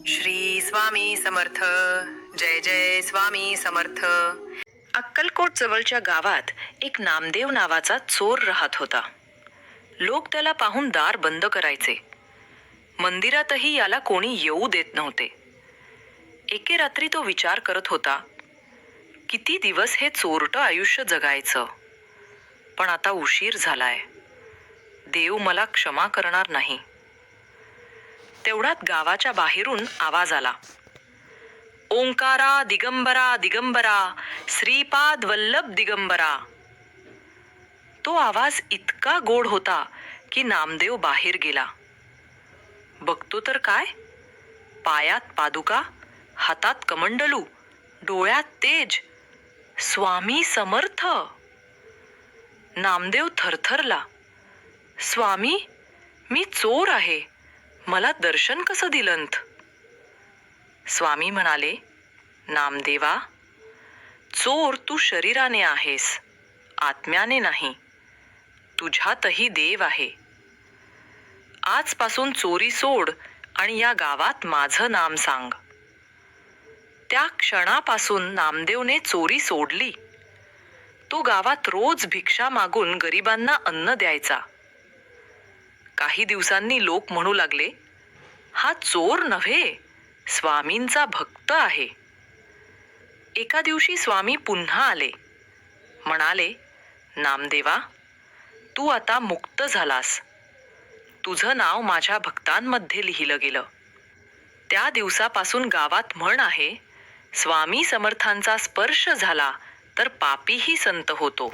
श्री स्वामी समर्थ. जय जय स्वामी समर्थ. अक्कलकोट जवळच्या गावात एक नामदेव नावाचा चोर राहत होता. लोक त्याला पाहून दार बंद करायचे. मंदिरातही याला कोणी येऊ देत नव्हते. एके रात्री तो विचार करत होता, किती दिवस हे चोरटं आयुष्य जगायचं. पण आता उशीर झालाय. देव मला क्षमा करणार नाही. तेवढ्यात गावाच्या बाहेरून आवाज आला, ओंकारा दिगंबरा दिगंबरा, श्रीपाद वल्लभ दिगंबरा. तो आवाज इतका गोड होता की नामदेव बाहेर गेला. बघतो तर काय, पायात पादुका, हातात कमंडलू, डोळ्यात तेज, स्वामी समर्थ. नामदेव थरथरला. स्वामी, मी चोर आहे, मला दर्शन कसं दिलंत? स्वामी म्हणाले, नामदेवा, चोर तू शरीराने आहेस, आत्म्याने नाही. तुझ्यातही देव आहे. आजपासून चोरी सोड आणि या गावात माझं नाम सांग. त्या क्षणापासून नामदेवने चोरी सोडली. तो गावात रोज भिक्षा मागून गरिबांना अन्न द्यायचा. काही दिवसांनी लोक म्हणू लागले, हा चोर नव्हे, स्वामींचा भक्त आहे. एका दिवशी स्वामी पुन्हा आले. म्हणाले, नामदेवा, तू आता मुक्त झालास. तुझं नाव माझ्या भक्तांमध्ये लिहिलं गेलं. त्या दिवसापासून गावात म्हण आहे, स्वामी समर्थांचा स्पर्श झाला तर पापीही संत होतो.